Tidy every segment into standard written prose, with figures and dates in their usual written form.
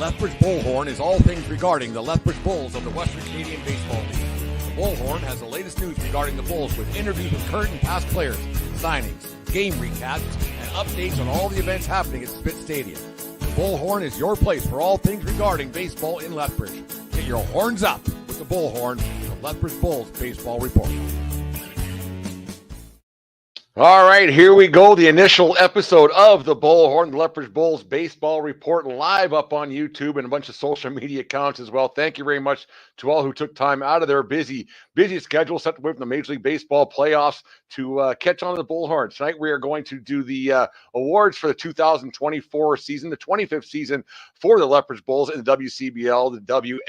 Lethbridge Bullhorn is all things regarding the Lethbridge Bulls of the Western Canadian Baseball League. The Bullhorn has the latest news regarding the Bulls with interviews with current and past players, signings, game recaps, and updates on all the events happening at Spitz Stadium. The Bullhorn is your place for all things regarding baseball in Lethbridge. Get your horns up with the Bullhorn, the Lethbridge Bulls Baseball Report. All right, here we go. The initial episode of the Bullhorn, the Lethbridge Bulls Baseball Report, live up on YouTube and a bunch of social media accounts as well. Thank you very much to all who took time out of their busy schedule, set away from the Major League Baseball playoffs to catch on to the Bullhorn. Tonight we are going to do the awards for the 2024 season, the 25th season for the Lethbridge Bulls in the WCBL, the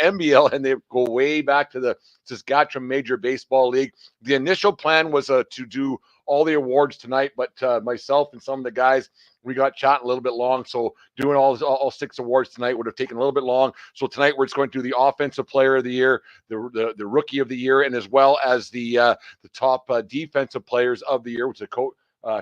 WMBL, and they go way back to the Saskatchewan Major Baseball League. The initial plan was to do all the awards tonight, but myself and some of the guys, we got chatting a little bit long. So doing all 6 awards tonight would have taken a little bit long. So tonight we're just going to do the Offensive Player of the Year, the Rookie of the Year, and as well as the top Defensive Players of the Year, which are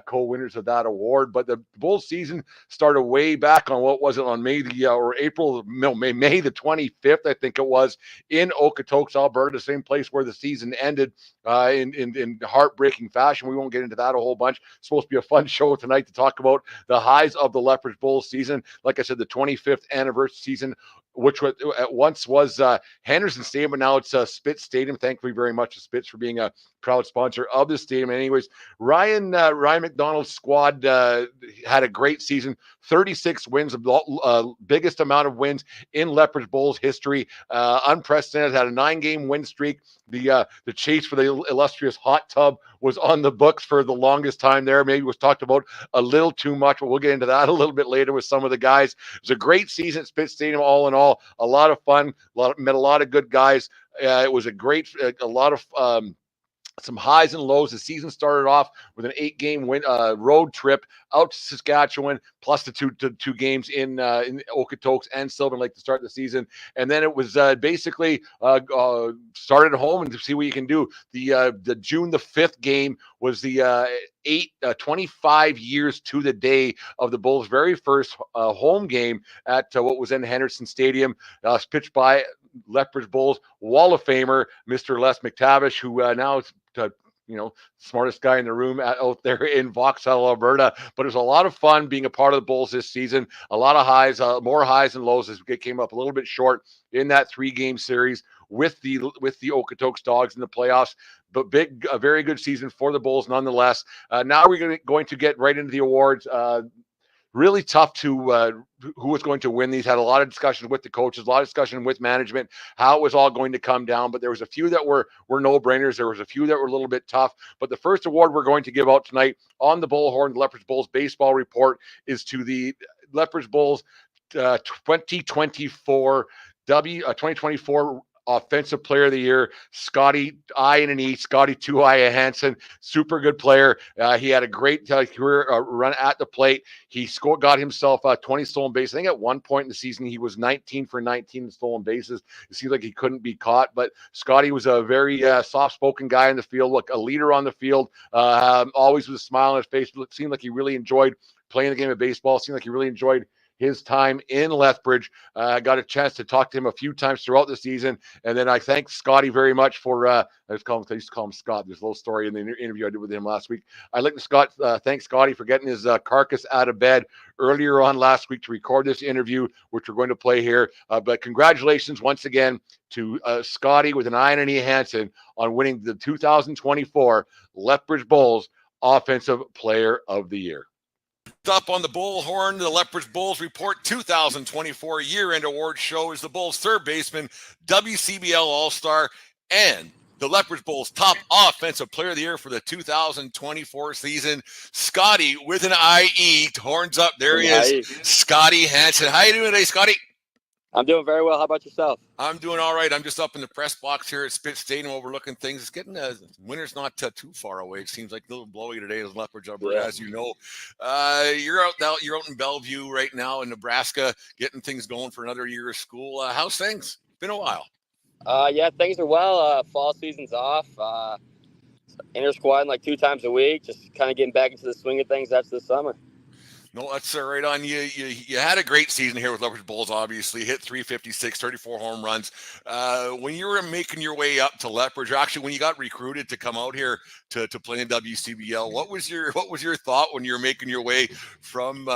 co-winners of that award. But the Bulls season started way back on what was it on May the 25th, I think it was, in Okotoks, Alberta, the same place where the season ended in heartbreaking fashion. We won't get into that a whole bunch. It's supposed to be a fun show tonight to talk about the highs of the Lethbridge Bulls season. Like I said, the 25th anniversary season, which at once was Henderson Stadium, but now it's Spitz Stadium. Thank you very much to Spitz for being a proud sponsor of the stadium. Anyways, Ryan McDonald's squad had a great season, 36 wins, biggest amount of wins in Lethbridge Bulls history, unprecedented. Had a 9-game win streak. The chase for the illustrious hot tub was on the books for the longest time there. Maybe it was talked about a little too much, but we'll get into that a little bit later with some of the guys. It was a great season at Spitz Stadium, all in all. A lot of fun. Met a lot of good guys. It was a lot of some highs and lows. The season started off with an 8-game road trip out to Saskatchewan, plus the two games in Okotoks and Sylvan Lake to start the season. And then it was basically started at home and to see what you can do. The June the 5th game was the 25 years to the day of the Bulls' very first home game at what was in Henderson Stadium, pitched by Lethbridge Bulls Wall of Famer, Mr. Les McTavish, who now is smartest guy in the room out there in Vauxhall, Alberta. But it was a lot of fun being a part of the Bulls this season. A lot of highs, more highs and lows as we came up a little bit short in that 3-game series with the Okotoks Dogs in the playoffs. But a very good season for the Bulls nonetheless. Now we're going to get right into the awards. Really tough to who was going to win these. Had a lot of discussions with the coaches, a lot of discussion with management, how it was all going to come down. But there was a few that were no-brainers. There was a few that were a little bit tough. But the first award we're going to give out tonight on the Bullhorn, the Lethbridge Bulls Baseball Report, is to the Lethbridge Bulls 2024 Offensive Player of the Year, Scotty Scotty 2-I Hansen, super good player. He had a great career run at the plate. He got himself 20 stolen bases. I think at one point in the season he was 19 for 19 in stolen bases. It seemed like he couldn't be caught, but Scotty was a very soft-spoken guy in the field, like a leader on the field, always with a smile on his face. It seemed like he really enjoyed playing the game of baseball. It seemed like he really enjoyed his time in Lethbridge. I got a chance to talk to him a few times throughout the season. And then I thank Scotty very much for, I used to call him Scott. There's a little story in the interview I did with him last week. I'd like to thank Scotty for getting his carcass out of bed earlier on last week to record this interview, which we're going to play here. But congratulations once again to Scotty with an I and an E Hansen on winning the 2024 Lethbridge Bulls Offensive Player of the Year. Up on the Bullhorn, the Lethbridge Bulls Report 2024 year-end award show is the Bulls' third baseman, WCBL All-Star, and the Lethbridge Bulls' top offensive player of the year for the 2024 season, Scotty with an IE. Horns up. There he is, Scotty Hansen. How you doing today, Scotty? I'm doing very well. How about yourself? I'm doing all right. I'm just up in the press box here at Spitz Stadium overlooking things. It's getting winter's not too far away. It seems like a little blowy today in Lethbridge, Alberta, as you know. You're out in Bellevue right now in Nebraska, getting things going for another year of school. How's things? Been a while. Yeah, things are well. Fall season's off. Inter-squad like 2 times a week, just kind of getting back into the swing of things after the summer. No, that's right on. You had a great season here with Lethbridge Bulls. Obviously, hit 356, 34 home runs. When you were making your way up to Lethbridge, actually, when you got recruited to come out here to play in WCBL, what was your thought when you were making your way from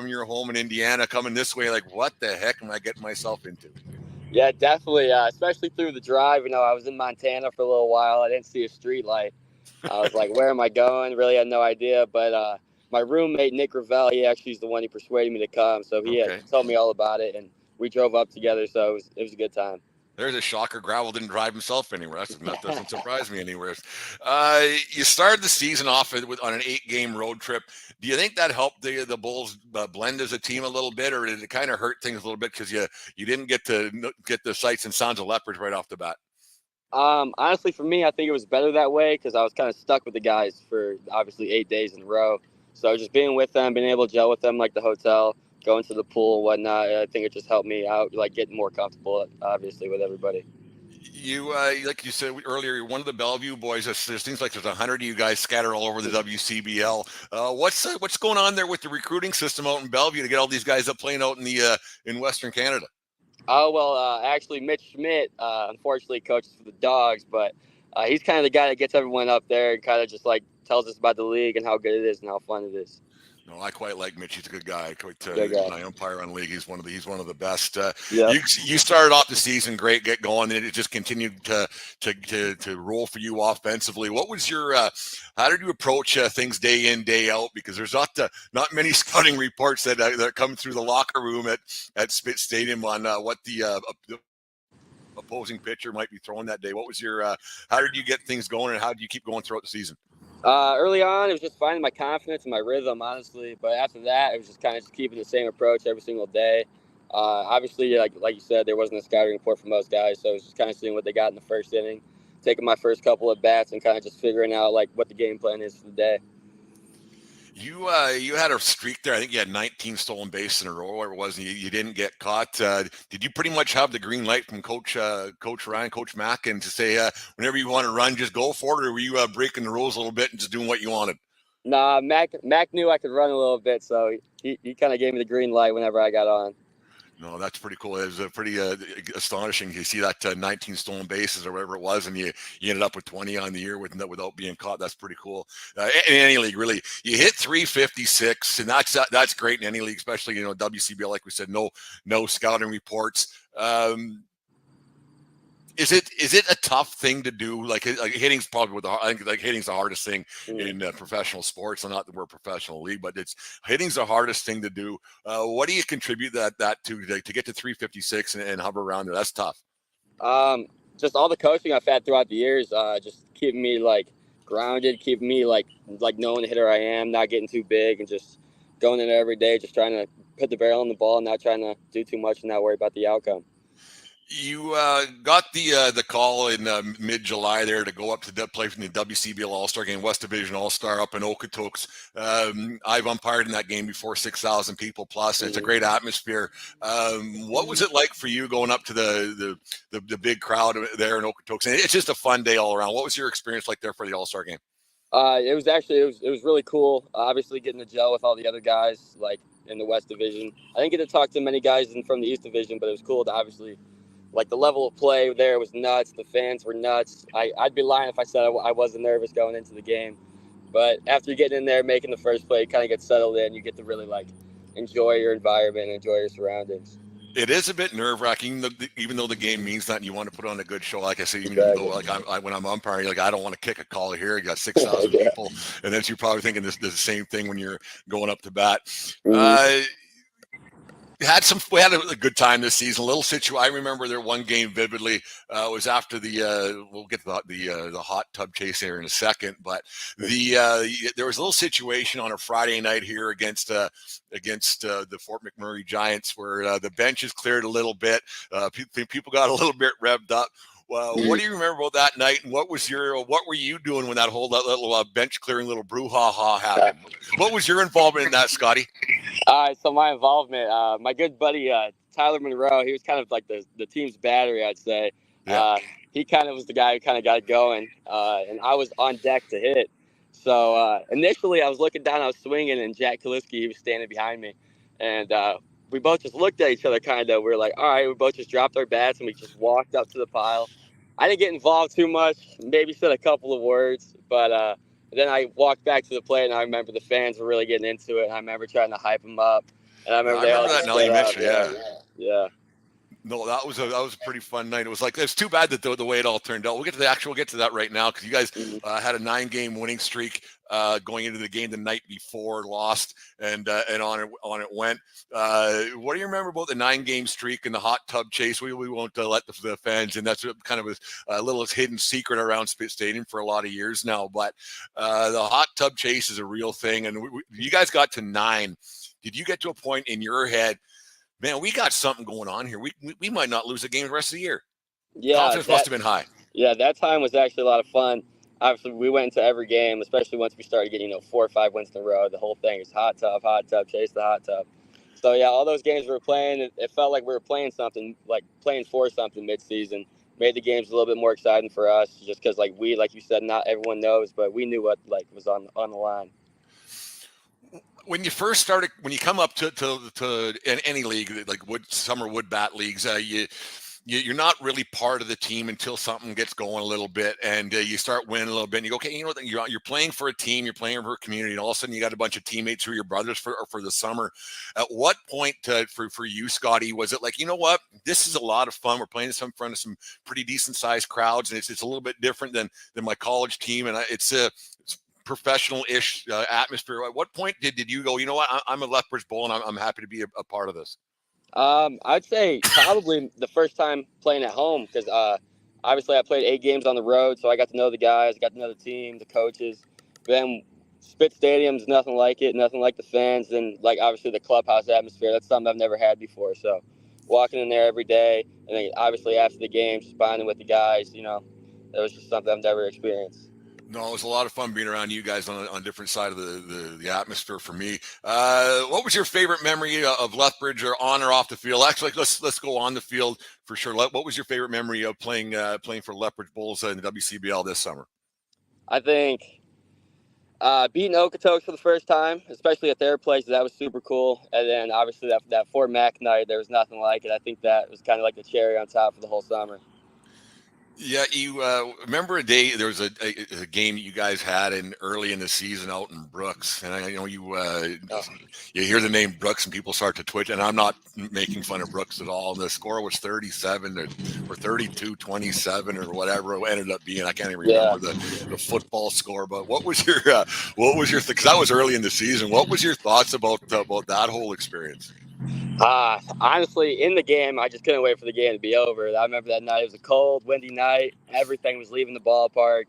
your home in Indiana coming this way? Like, what the heck am I getting myself into? Yeah, definitely. Especially through the drive. I was in Montana for a little while. I didn't see a street light. I was like, where am I going? Really had no idea. But my roommate, Nick Ravel, he actually is the one who persuaded me to come. So he had Okay. told me all about it, and we drove up together. So it was a good time. There's a shocker. Gravel didn't drive himself anywhere. That doesn't surprise me anywhere. You started the season off on an 8-game road trip. Do you think that helped the Bulls blend as a team a little bit, or did it kind of hurt things a little bit because you didn't get to get the sights and sounds of Lethbridge right off the bat? Honestly, for me, I think it was better that way because I was kind of stuck with the guys for obviously 8 days in a row. So just being with them, being able to gel with them like the hotel, going to the pool and whatnot, I think it just helped me out, like getting more comfortable, obviously, with everybody. You like you said earlier, you're one of the Bellevue boys. There seems like there's 100 of you guys scattered all over the WCBL. What's going on there with the recruiting system out in Bellevue to get all these guys up playing out in Western Canada? Oh, well, actually, Mitch Schmidt, unfortunately, coaches for the Dogs, but he's kind of the guy that gets everyone up there and kind of just like tells us about the league and how good it is and how fun it is. No, I quite like Mitch. He's a good guy. Good guy. When I umpire on league, he's one of the best. Yeah. You started off the season great, get going, and it just continued to roll for you offensively. What was your how did you approach things day in, day out? Because there's not many scouting reports that come through the locker room at Spit Stadium on what the opposing pitcher might be throwing that day. What was your how did you get things going, and how did you keep going throughout the season? Early on, it was just finding my confidence and my rhythm, honestly. But after that, it was just kind of just keeping the same approach every single day. Obviously, like you said, there wasn't a scouting report for most guys, so it was just kind of seeing what they got in the first inning, taking my first couple of bats, and kind of just figuring out like what the game plan is for the day. You had a streak there. I think you had 19 stolen bases in a row, or it was, and you didn't get caught. Did you pretty much have the green light from Coach Ryan, Coach Mack, and to say whenever you want to run, just go for it, or were you breaking the rules a little bit and just doing what you wanted? Nah, Mac knew I could run a little bit, so he kind of gave me the green light whenever I got on. No, that's pretty cool. It was pretty astonishing. You see that 19 stolen bases or whatever it was, and you ended up with 20 on the year without being caught. That's pretty cool. In any league, really, you hit 356, and that's great in any league, especially WCBL. Like we said, no scouting reports. Is it a tough thing to do? Like hitting's probably I think like hitting's the hardest thing in professional sports. And not that we're a professional league, but hitting's the hardest thing to do. What do you contribute that to get to 356 and hover around there? That's tough. Just all the coaching I've had throughout the years, just keeping me like grounded, keeping me like knowing the hitter I am, not getting too big, and just going in there every day, just trying to put the barrel on the ball, not trying to do too much and not worry about the outcome. You got the call in mid-July there to go up to play from the WCBL All-Star game, West Division All-Star up in Okotoks. I've umpired in that game before, 6,000 people plus. It's a great atmosphere. What was it like for you going up to the big crowd there in Okotoks? And it's just a fun day all around. What was your experience like there for the All-Star game? It was really cool. Obviously, getting to gel with all the other guys like in the West Division. I didn't get to talk to many guys from the East Division, but it was cool to obviously. Like the level of play there was nuts. The fans were nuts. I'd be lying if I said I wasn't nervous going into the game. But after you get in there, making the first play, you kind of get settled in. You get to really like enjoy your environment, enjoy your surroundings. It is a bit nerve-wracking, even though the game means that and you want to put on a good show. Like I say, even Exactly. though like when I'm umpiring, like I don't want to kick a call here. You got 6,000 Yeah. people, and then you're probably thinking the same thing when you're going up to bat. We had a good time this season. A little situation. I remember there one game vividly. It was after we'll get to the hot tub chase here in a second, but there was a little situation on a Friday night here against the Fort McMurray Giants where the benches cleared a little bit. People got a little bit revved up. Well, what do you remember about that night, and what were you doing when that little bench clearing little brouhaha happened? What was your involvement in that, Scotty? All right, so my involvement, my good buddy Tyler Monroe, he was kind of like the team's battery, I'd say. Yeah. He kind of was the guy who kind of got it going, and I was on deck to hit. So initially, I was looking down, I was swinging, and Jack Kaliski, he was standing behind me, and we both just looked at each other, kind of. We were like, all right, we both just dropped our bats and we just walked up to the pile. I didn't get involved too much, maybe said a couple of words, but then I walked back to the plate, and I remember the fans were really getting into it. And I remember trying to hype them up, and I Yeah, remember I they all remember that just now that stood you up. mentioned it. Yeah. Yeah. No, that was a pretty fun night. It was like, it's too bad that the way it all turned out. We'll get to that right now, because you guys had a 9-game winning streak going into the game the night before, lost, and on it went. What do you remember about the 9-game streak and the hot tub chase? We won't let the fans in. That's kind of a little hidden secret around Spit Stadium for a lot of years now. But the hot tub chase is a real thing, and you guys got to 9. Did you get to a point in your head, man, we got something going on here? We might not lose a game the rest of the year? Yeah, Confidence must have been high. Yeah, that time was actually a lot of fun. Obviously, we went into every game, especially once we started getting 4 or 5 wins in a row. The whole thing is hot tub, chase the hot tub. So yeah, all those games we were playing, it felt like we were playing something, like playing for something mid-season. Made the games a little bit more exciting for us, just because like you said, not everyone knows, but we knew what was on the line. When you first started, when you come up to any league, like summer wood bat leagues, you're not really part of the team until something gets going a little bit, and you start winning a little bit, and you go, okay, you know what, you're playing for a team, you're playing for a community, and all of a sudden you got a bunch of teammates who are your brothers for the summer. At what point for you, Scotty, was it like, you know what, this is a lot of fun, we're playing in front of some pretty decent sized crowds, and it's a little bit different than my college team, and it's professional-ish atmosphere? At what point did you go, you know what, I'm a Lethbridge Bull, and I'm happy to be a part of this? I'd say probably the first time playing at home, because obviously I played 8 games on the road, so I got to know the guys, got to know the team, the coaches. Then Spit Stadium's nothing like it, nothing like the fans, and like obviously the clubhouse atmosphere. That's something I've never had before. So walking in there every day, and then obviously after the game, just bonding with the guys, that was just something I've never experienced. No, it was a lot of fun being around you guys on different side of the atmosphere for me. What was your favorite memory of Lethbridge, or on or off the field? Actually, let's go on the field for sure. What was your favorite memory of playing for Lethbridge Bulls in the WCBL this summer? I think beating Okotoks for the first time, especially at their place, that was super cool. And then obviously that Fort Mac night, there was nothing like it. I think that was kind of like the cherry on top for the whole summer. Yeah, you remember a day there was a game you guys had early in the season out in Brooks, and I know you hear the name Brooks and people start to twitch, and I'm not making fun of Brooks at all. The score was 37 or 32-27 or whatever it ended up being. I can't even remember the football score. But what was your because that was early in the season. What was your thoughts about that whole experience? Honestly, in the game, I just couldn't wait for the game to be over. I remember that night. It was a cold, windy night. Everything was leaving the ballpark.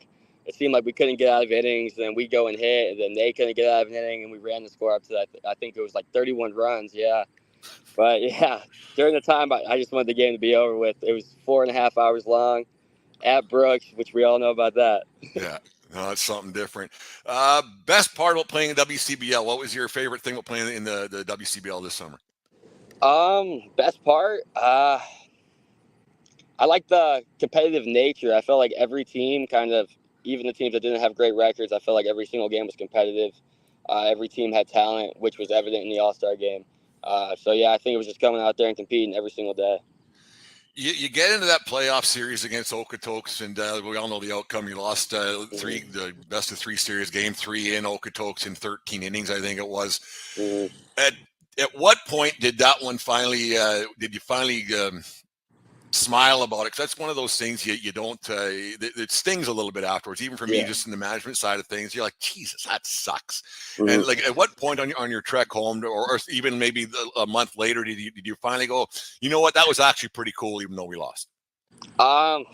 It seemed like we couldn't get out of innings. Then we go and hit, and then they couldn't get out of an inning, and we ran the score up to that. I think it was like 31 runs. Yeah. But yeah, during the time, I just wanted the game to be over with. It was 4.5 hours long at Brooks, which we all know about that. Yeah. No, it's something different. Best part about playing in WCBL. What was your favorite thing about playing in the WCBL this summer? Best part, I like the competitive nature. I felt like every team even the teams that didn't have great records, I felt like every single game was competitive. Every team had talent, which was evident in the All-Star game. So yeah, I think it was just coming out there and competing every single day. You get into that playoff series against Okotoks, and we all know the outcome. You lost the best of 3 series, game 3 in Okotoks in 13 innings, I think it was. Mm-hmm. At what point did that one finally? Did you finally smile about it? Because that's one of those things you don't. It stings a little bit afterwards, even for me, just in the management side of things. You're like, Jesus, that sucks. Mm-hmm. And like, at what point on your trek home, or even maybe a month later, did you finally go, you know what, that was actually pretty cool, even though we lost? I'd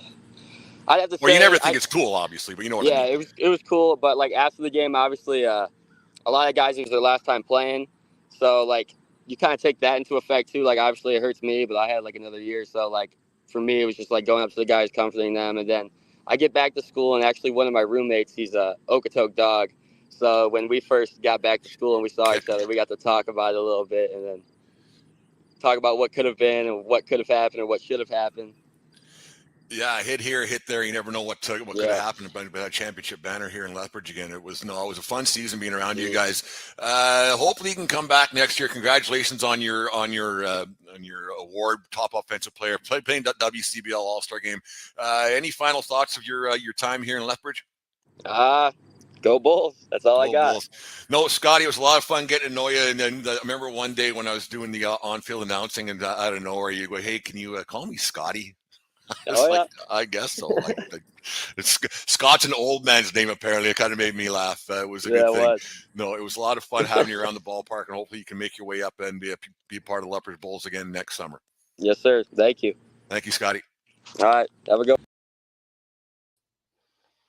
have to say. Well, you never think it's cool, obviously, but you know what I mean. Yeah, it was cool, but like after the game, obviously, a lot of guys, it was their last time playing, so like you kind of take that into effect too. Like obviously, it hurts me, but I had like another year, so like for me, it was just like going up to the guys, comforting them, and then I get back to school, and actually one of my roommates, he's a Okotoks dog, so when we first got back to school and we saw each other, we got to talk about it a little bit, and then talk about what could have been and what could have happened or what should have happened. Yeah, hit here, hit there. You never know what could have Yeah. happened. But that championship banner here in Lethbridge again. It was a fun season being around you Mm. guys. Hopefully you can come back next year. Congratulations on your award, top offensive player, playing that WCBL All Star game. Any final thoughts of your time here in Lethbridge? Go Bulls. That's all I got. Bulls. No, Scotty, it was a lot of fun getting to know you. And then I remember one day when I was doing the on-field announcing, and out of nowhere you go, "Hey, can you call me Scotty?" It's Oh, yeah. like, I guess so. It's Scott's an old man's name, apparently. It kind of made me laugh. It was a good thing. No, it was a lot of fun having you around the ballpark, and hopefully you can make your way up and be a part of Lethbridge Bulls again next summer. Yes, sir. Thank you. Thank you, Scotty. All right. Have a good.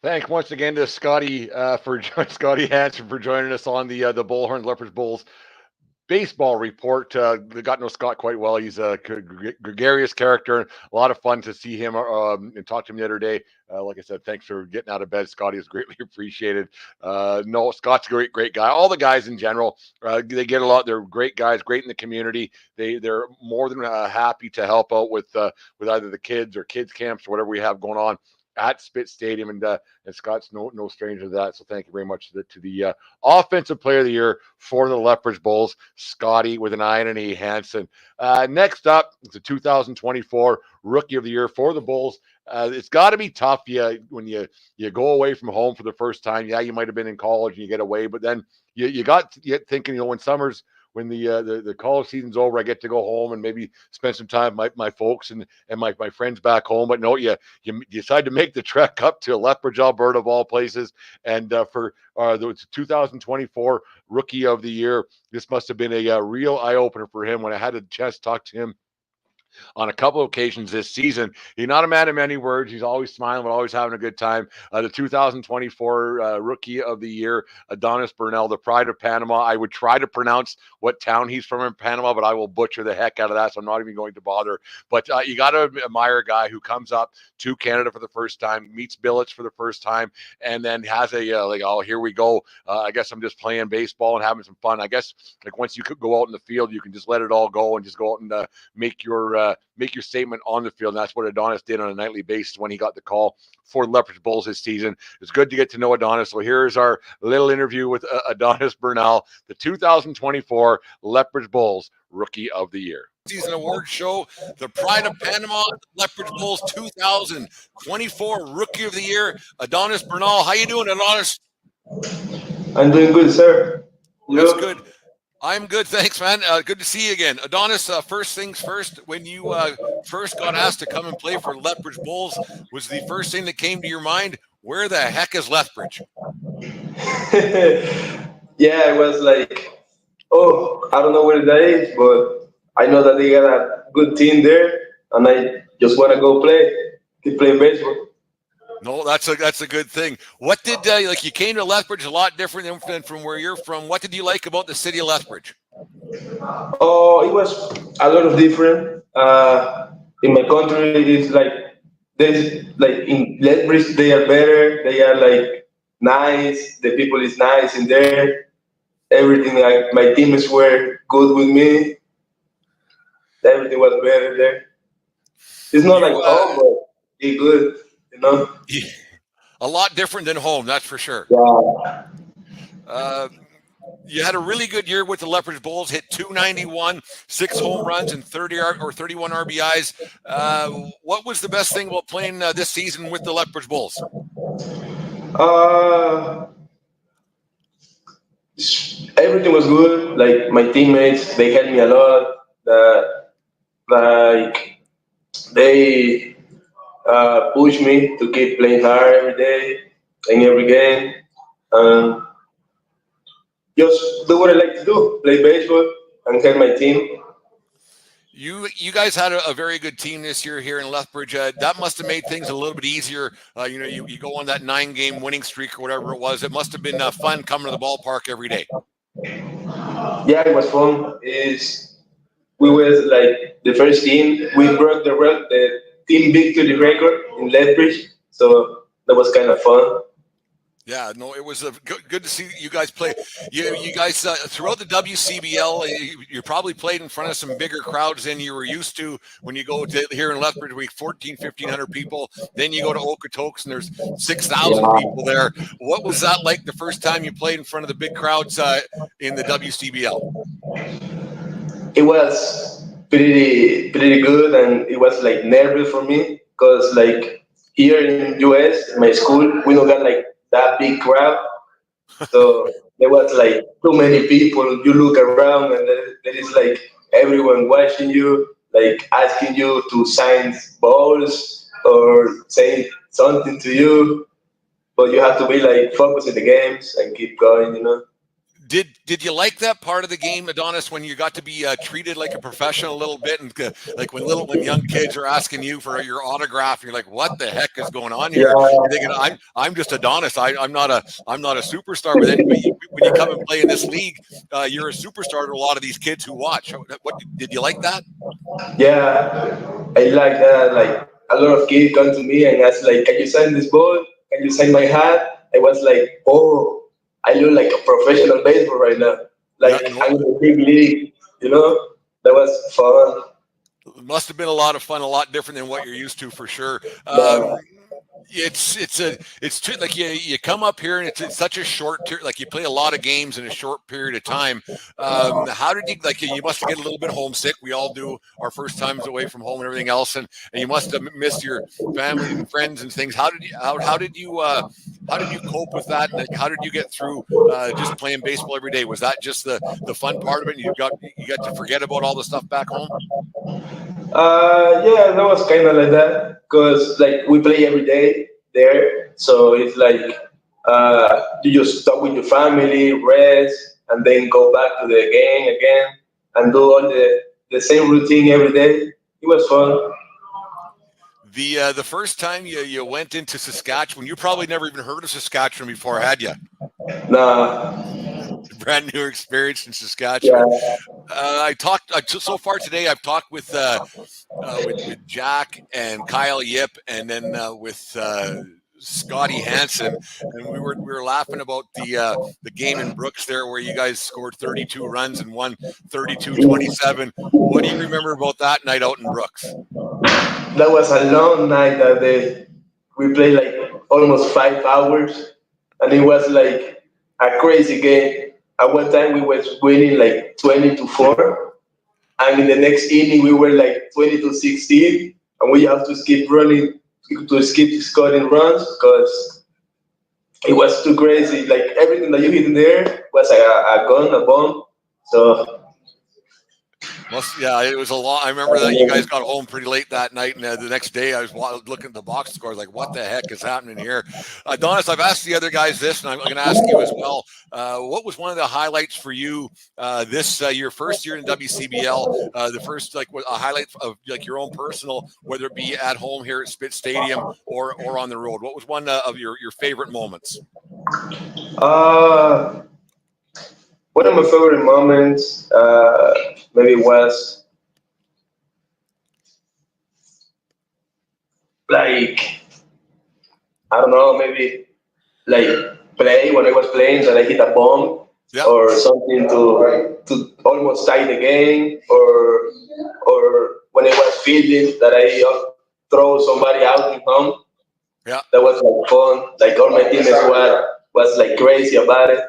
Thanks once again to Scotty Scotty Hansen for joining us on the Bullhorn Lethbridge Bulls baseball report. Got to know Scott quite well. He's a gregarious character. A lot of fun to see him and talk to him the other day. Like I said, thanks for getting out of bed, Scotty. Is greatly appreciated. No, Scott's a great guy. All the guys in general, they get a lot. They're great guys, great in the community. They're more than happy to help out with either the kids or kids camps or whatever we have going on at Spitz Stadium, and Scott's no stranger to that. So thank you very much to the offensive player of the year for the Lethbridge Bulls, Scotty with an I and an E Hansen. Next up is the 2024 Rookie of the Year for the Bulls. It's got to be tough when you go away from home for the first time. Yeah, you might have been in college and you get away, but then you got thinking, when the college season's over, I get to go home and maybe spend some time with my folks and my friends back home. But no, you decide to make the trek up to Lethbridge, Alberta, of all places. And for the 2024 Rookie of the Year, this must have been a real eye opener for him when I had a chance to talk to him on a couple of occasions this season. He's not a man of many words. He's always smiling, but always having a good time. The 2024 Rookie of the Year, Adonis Bernal, the pride of Panama. I would try to pronounce what town he's from in Panama, but I will butcher the heck out of that, so I'm not even going to bother. But you got to admire a guy who comes up to Canada for the first time, meets Billets for the first time, and then has oh, here we go. I guess I'm just playing baseball and having some fun. I guess once you could go out in the field, you can just let it all go and just go out and make your statement on the field. And that's what Adonis did on a nightly basis when he got the call for Lethbridge Bulls this season. It's good to get to know Adonis. So here's our little interview with Adonis Bernal, the 2024 Lethbridge Bulls Rookie of the Year. Season award show, the pride of Panama, Lethbridge Bulls 2024 Rookie of the Year, Adonis Bernal. How you doing, Adonis? I'm doing good, sir. That's good. I'm good, thanks, man. Good to see you again. Adonis, first things first, when you first got asked to come and play for Lethbridge Bulls, was the first thing that came to your mind, where the heck is Lethbridge? Yeah, it was like, I don't know where that is, but I know that they got a good team there, and I just want to go keep playing baseball. No, that's a good thing. What did you came to Lethbridge a lot different than from where you're from? What did you like about the city of Lethbridge? Oh, it was a lot of different. In my country, it's like there's like in Lethbridge they are better. They are like nice. The people is nice in there. Everything, like my teammates were good with me. Everything was better there. It's not like home, but it's good, you know. A lot different than home, that's for sure. Yeah. You had a really good year with the Lethbridge Bulls, hit 291, 6 home runs, and 31 RBIs. What was the best thing about playing this season with the Lethbridge Bulls? Everything was good. Like my teammates, they helped me a lot. Like they pushed me to keep playing hard every day and every game. Just do what I like to do: play baseball and help my team. You guys had a very good team this year here in Lethbridge. That must have made things a little bit easier. You go on that 9-game winning streak or whatever it was. It must have been fun coming to the ballpark every day. Yeah, it was fun. We were like the first team. We broke the team victory record in Lethbridge, so that was kind of fun. Yeah, no, it was good to see you guys play. You guys throughout the WCBL, you probably played in front of some bigger crowds than you were used to when you go to here in Lethbridge. We 1,500 people. Then you go to Okotoks and there's 6,000 people there. What was that like the first time you played in front of the big crowds in the WCBL? It was pretty good, and it was like nervous for me because like here in US, in my school, we don't got like that big crowd. So there was like too many people. You look around and there is like everyone watching you, like asking you to sign balls or saying something to you. But you have to be like focused in the games and keep going, you know. Did you like that part of the game, Adonis, when you got to be treated like a professional a little bit, and like when young kids are asking you for your autograph, you're like, what the heck is going on here? You're thinking, I'm just Adonis. I'm not a superstar. But then when you come and play in this league, you're a superstar to a lot of these kids who watch. What did you like that? Yeah, I like that. Like a lot of kids come to me and ask like, "Can you sign this ball? Can you sign my hat?" I was like, "Oh, I look like a professional baseball right now. Like Yeah, no, I'm in a big league." You know, that was fun. it must have been a lot of fun, a lot different than what you're used to for sure. Yeah. It's like you come up here and it's such a short like you play a lot of games in a short period of time. How did you like? You must get a little bit homesick. We all do our first times away from home and everything else, and you must have missed your family and friends and things. How did you cope with that? And how did you get through just playing baseball every day? Was that just the fun part of it? And you got to forget about all the stuff back home. Yeah, that was kind of like that because like we play every day there, so it's like you just talk with your family, rest, and then go back to the game again and do all the same routine every day. It was fun. The first time you went into Saskatchewan, you probably never even heard of Saskatchewan before, had you? Nah, Brand new experience in yeah, Saskatchewan. So far today. I've talked with Jack and Kyle Yip, and then with Scotty Hansen, and we were laughing about the game in Brooks there where you guys scored 32 runs and won 32-27. What do you remember about that night out in Brooks? that was a long night that day. We played like almost 5 hours, and it was like a crazy game. At one time, we was winning like 20-4, and in the next inning we were like 20-16, and we have to keep running to keep scoring runs because it was too crazy. Like everything that you hit in there was a gun, a bomb. So Yeah, it was a lot. I remember that you guys got home pretty late that night, and the next day I was looking at the box score, like, what the heck is happening here? Adonis, I've asked the other guys this, and I'm going to ask you as well. What was one of the highlights for you this your first year in WCBL? The first a highlight of like your own personal, whether it be at home here at Spitz Stadium or on the road. What was one of your favorite moments? uh, one of my favorite moments maybe was like I don't know, maybe like play when I was playing that I hit a bomb Yeah. or something to almost tie the game, or when I was fielding that I throw somebody out in home. Yeah. That was like fun. Like all my teammates was like crazy about it.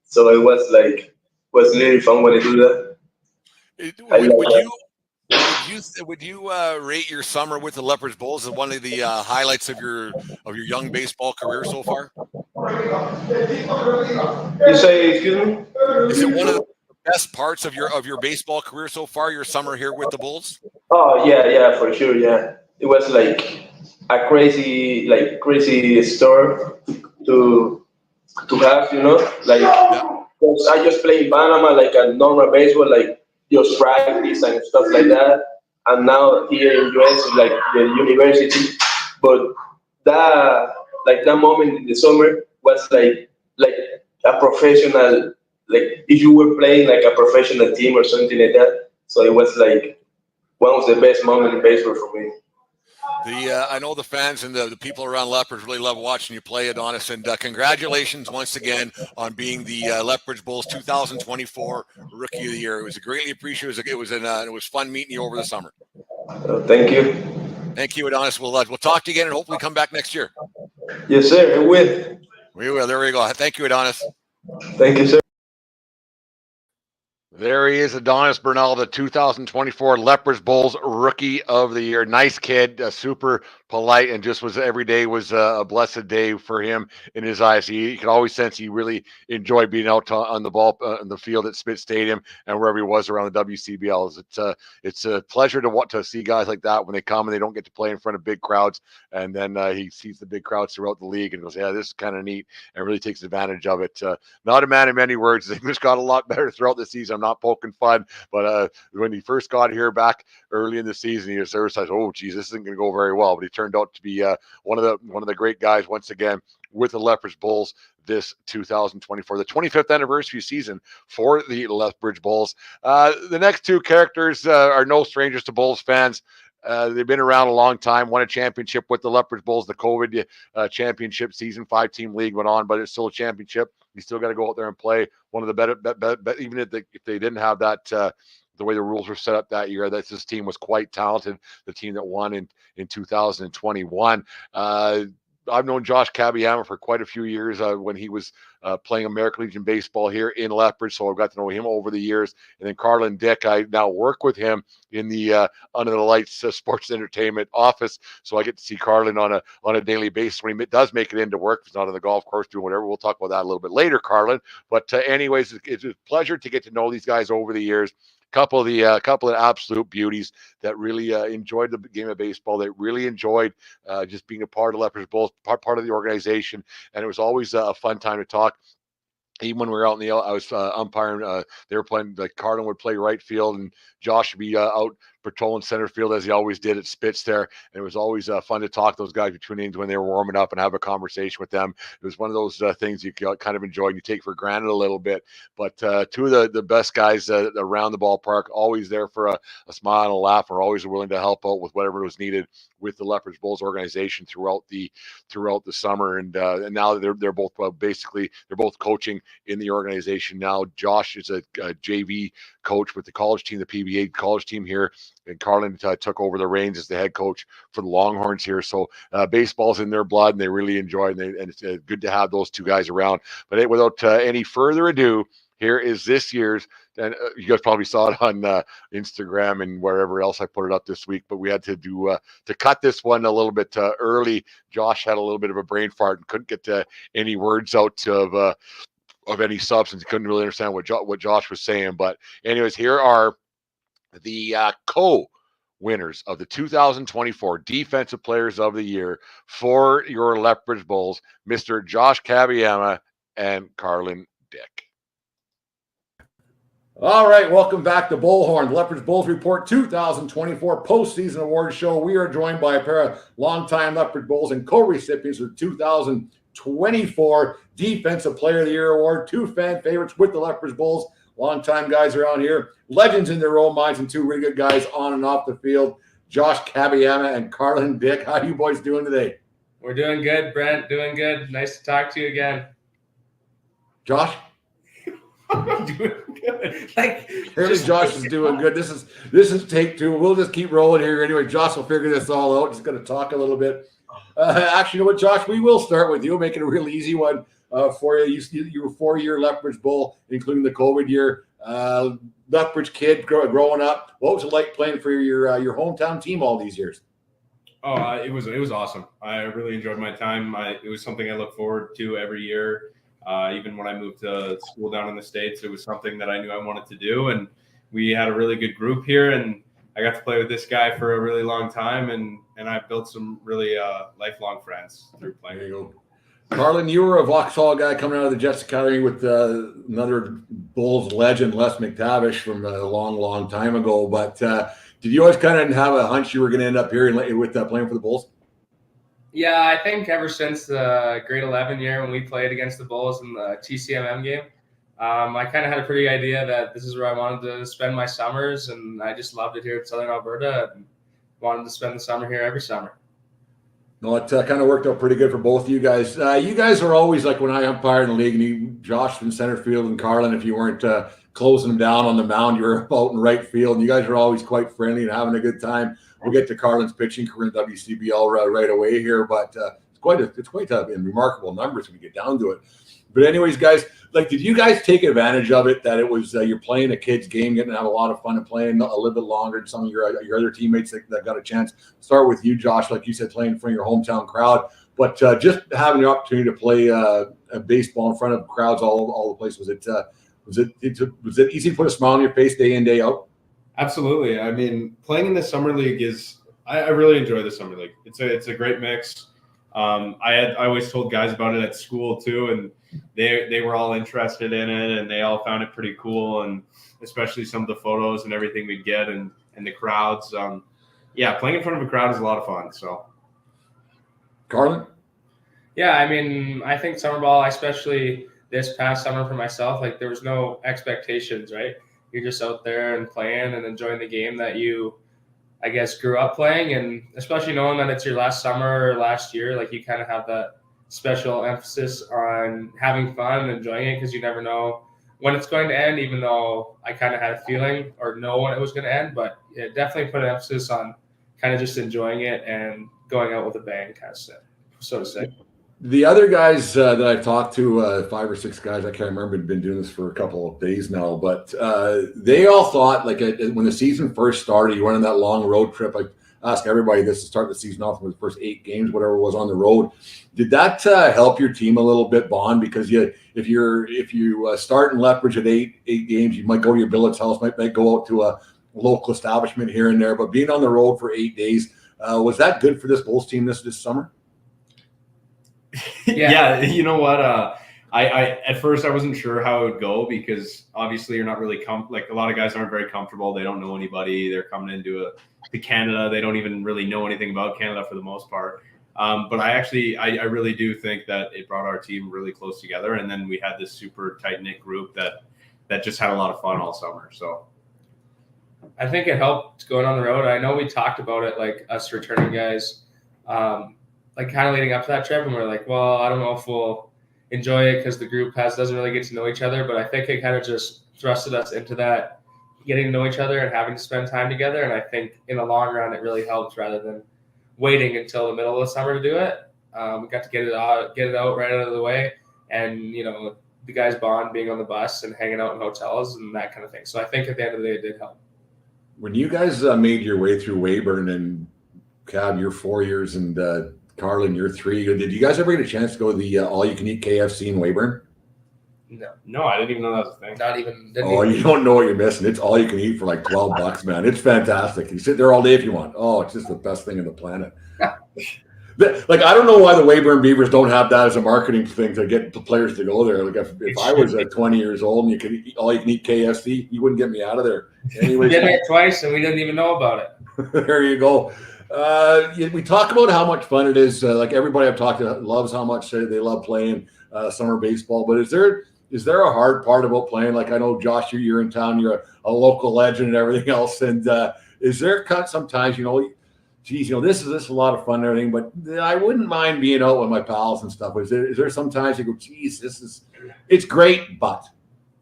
So it was really fun when I do that. I like Would that. you rate your summer with the Lethbridge Bulls as one of the highlights of your young baseball career so far? You say, excuse me? Is it one of the best parts of your baseball career so far? Your summer here with the Bulls? Oh yeah, for sure, yeah. It was like a crazy store to have, you know, like Yeah. 'cause I just play in Panama like a normal baseball, like just practice and stuff like that. And now here in US is like the university, but that that moment in the summer was like a professional, like if you were playing like a professional team or something like that. So it was like one of the best moments in baseball for me. I know the fans and the people around Lethbridge really love watching you play, Adonis. And congratulations once again on being the Lethbridge Bulls 2024 Rookie of the Year. It was greatly appreciated. It was fun meeting you over the summer. Thank you. Thank you, Adonis. We'll talk to you again and hopefully come back next year. Yes, sir. I will. We will. There we go. Thank you, Adonis. Thank you, sir. There he is, Adonis Bernal, the 2024 Lethbridge Bulls Rookie of the Year. Nice kid, super polite, and just was every day was a blessed day for him in his eyes. You could always sense he really enjoyed being out on the ball in the field at Spitz Stadium and wherever he was around the WCBL. It's a pleasure to see guys like that when they come and they don't get to play in front of big crowds, and then he sees the big crowds throughout the league and goes, "Yeah, this is kind of neat," and really takes advantage of it. Not a man of many words. The English got a lot better throughout the season. I'm not poking fun, but when he first got here back early in the season, he was like, "Oh, geez, this isn't going to go very well." But he turned out to be one of the great guys once again with the Lethbridge Bulls this 2024, the 25th anniversary season for the Lethbridge Bulls. The next two characters are no strangers to Bulls fans. They've been around a long time, won a championship with the Lethbridge Bulls, the COVID championship season, 5-team league went on, but it's still a championship. You still got to go out there and play one of the better, even if they didn't have that, the way the rules were set up that year, this team was quite talented. The team that won in 2021. I've known Josh Kabiyama for quite a few years when he was playing American Legion baseball here in Lethbridge, so I've got to know him over the years. And then Carlin Dick, I now work with him in the Under the Lights sports entertainment office, so I get to see Carlin on a daily basis when he does make it into work. If he's not on the golf course doing whatever, we'll talk about that a little bit later, Carlin. But anyways, it's a pleasure to get to know these guys over the years. Couple of absolute beauties that really enjoyed the game of baseball. They really enjoyed just being a part of Lethbridge Bulls, part of the organization, and it was always a fun time to talk. Even when we were out in the, I was umpiring. They were playing. Like Carlin would play right field, and Josh would be out patrolling center field as he always did at Spitz there. And it was always fun to talk to those guys between innings when they were warming up and have a conversation with them. It was one of those things you kind of enjoy and you take for granted a little bit. But two of the best guys around the ballpark, always there for a smile and a laugh, are always willing to help out with whatever was needed with the Lethbridge Bulls organization throughout the summer. And now they're both basically they're both coaching in the organization now. Josh is a JV coach with the college team, the PBA college team here, and Carlin took over the reins as the head coach for the Longhorns here. So baseball's in their blood, and they really enjoy it, and it's good to have those two guys around. But without any further ado, here is this year's, and you guys probably saw it on Instagram and wherever else I put it up this week, but we had to do to cut this one a little bit early. Josh had a little bit of a brain fart and couldn't get any words out of any substance. He couldn't really understand what Josh was saying. But anyways, here are the co-winners of the 2024 Defensive Players of the Year for your Lethbridge Bulls, Mr. Josh Kabiyama and Carlin Dick. All right, welcome back to Bullhorn, the Lethbridge Bulls Report 2024 postseason award show. We are joined by a pair of longtime Lethbridge Bulls and co-recipients of the 2024 Defensive Player of the Year award. Two fan favorites with the Lethbridge Bulls, longtime guys around here, legends in their own minds, and two really good guys on and off the field. Josh Kabiyama and Carlin Dick. How are you boys doing today? We're doing good, Brent. Doing good. Nice to talk to you again. Josh? Doing good. Josh is doing good. This is take two. We'll just keep rolling here. Anyway, Josh will figure this all out. Just going to talk a little bit. Actually, you know what, Josh? We will start with you. Make it a real easy one for you. You were 4-year Lethbridge Bull, including the COVID year. Lethbridge kid growing up. What was it like playing for your hometown team all these years? Oh, it was awesome. I really enjoyed my time. It was something I look forward to every year. Even when I moved to school down in the States, it was something that I knew I wanted to do. And we had a really good group here, and I got to play with this guy for a really long time, and I built some really lifelong friends through playing. There you go. Carlin, you were a Vauxhall guy coming out of the Jets Academy with another Bulls legend, Les McTavish, from a long, long time ago. But did you always kind of have a hunch you were going to end up here with playing for the Bulls? Yeah, I think ever since the grade 11 year when we played against the Bulls in the TCMM game, I kind of had a pretty idea that this is where I wanted to spend my summers, and I just loved it here in Southern Alberta. And wanted to spend the summer here every summer. No, it kind of worked out pretty good for both of you guys. You guys are always like when I umpired in the league, and Josh in center field and Carlin, if you weren't closing them down on the mound, you were out in right field. And you guys are always quite friendly and having a good time. We'll get to Carlin's pitching career in WCBL right away here, but it's quite remarkable numbers when you get down to it. But anyways, guys, like, did you guys take advantage of it that it was you're playing a kid's game, getting to have a lot of fun and playing a little bit longer than some of your other teammates that got a chance? Start with you, Josh, like you said, playing in front of your hometown crowd, but just having the opportunity to play a baseball in front of crowds all the place. Was it easy to put a smile on your face day in, day out? Absolutely. I mean, playing in the summer league I really enjoy the summer league. It's a great mix. I always told guys about it at school too, and they were all interested in it, and they all found it pretty cool, and especially some of the photos and everything we'd get and the crowds. Playing in front of a crowd is a lot of fun. So, Carlin? Yeah, I mean, I think summer ball, especially this past summer for myself, like there was no expectations, right? You're just out there and playing and enjoying the game that you, I guess, grew up playing, and especially knowing that it's your last summer or last year, like you kind of have that special emphasis on having fun and enjoying it because you never know when it's going to end, even though I kind of had a feeling or know when it was going to end, but it definitely put an emphasis on kind of just enjoying it and going out with a bang, kind of so to say. The other guys that I've talked to, 5 or 6 guys, I can't remember, had been doing this for a couple of days now, but they all thought, like, when the season first started, you went on that long road trip. I ask everybody this to start the season off with the first 8 games, whatever was on the road. Did that help your team a little bit, bond? Because if you start in Lethbridge at 8 games, you might go to your billet's house, might go out to a local establishment here and there, but being on the road for 8 days, was that good for this Bulls team this summer? Yeah, you know what? I at first I wasn't sure how it would go because obviously you're not really like a lot of guys aren't very comfortable. They don't know anybody. They're coming into Canada. They don't even really know anything about Canada for the most part. But I really do think that it brought our team really close together, and then we had this super tight knit group that just had a lot of fun all summer. So I think it helped going on the road. I know we talked about it, like us returning guys. Like kind of leading up to that trip, and we're like, well, I don't know if we'll enjoy it because the group doesn't really get to know each other. But I think it kind of just thrusted us into that, getting to know each other and having to spend time together. And I think in the long run, it really helped rather than waiting until the middle of the summer to do it. We got to get it out right out of the way, and the guys bond being on the bus and hanging out in hotels and that kind of thing. So I think at the end of the day, it did help. When you guys made your way through Weyburn, and Cab, you're 4 years, and Carlin, you're 3. Did you guys ever get a chance to go to the all-you-can-eat KFC in Weyburn? No, I didn't even know that was a thing. You don't know what you're missing. It's all you can eat for like $12, man. It's fantastic. You sit there all day if you want. Oh, it's just the best thing on the planet. Like, I don't know why the Weyburn Beavers don't have that as a marketing thing to get the players to go there. Like, if I was 20 years old and you could eat all you can eat KFC, you wouldn't get me out of there. Anyways, we did it twice and we didn't even know about it. There you go. We talk about how much fun it is. Like, everybody I've talked to loves how much they love playing summer baseball. But is there a hard part about playing? Like, I know, Josh, you're in town, you're a local legend and everything else. And is there sometimes, geez, this is a lot of fun and everything, but I wouldn't mind being out with my pals and stuff. Is there sometimes you go, geez, it's great, but.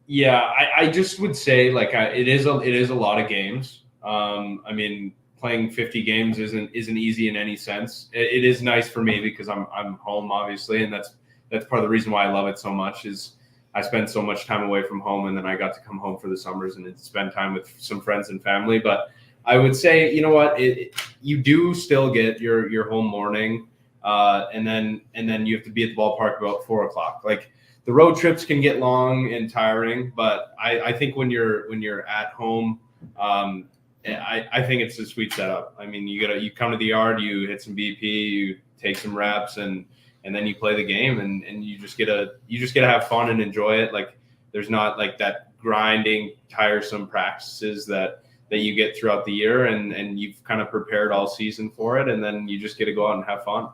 Yeah, I just would say, like, it is a lot of games. I mean, playing 50 games isn't easy in any sense. It is nice for me because I'm home, obviously, and that's part of the reason why I love it so much is I spend so much time away from home, and then I got to come home for the summers and spend time with some friends and family. But I would say, you know what, you do still get your home morning, and then you have to be at the ballpark about 4:00. Like, the road trips can get long and tiring, but I think when you're at home, I think it's a sweet setup. I mean, you come to the yard, you hit some BP, you take some reps, and then you play the game, and you just get to have fun and enjoy it. Like, there's not like that grinding, tiresome practices that you get throughout the year, and you've kind of prepared all season for it, and then you just get to go out and have fun.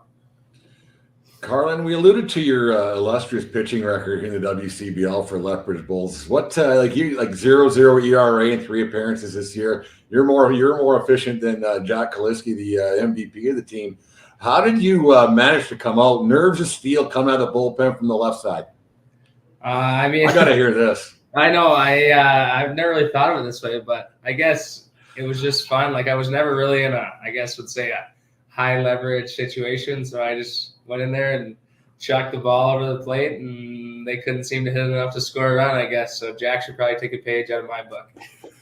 Carlin, we alluded to your illustrious pitching record in the WCBL for Lethbridge Bulls. What like 0-0 ERA in 3 appearances this year? You're more efficient than Jack Kaliski, the MVP of the team. How did you manage to come out nerves of steel coming out of the bullpen from the left side? I mean, I got to hear this. I know. I've never really thought of it this way, but I guess it was just fun. Like I was never really in a high leverage situation, so I just went in there and chucked the ball over the plate, and they couldn't seem to hit enough to score a run, I guess. So Jack should probably take a page out of my book.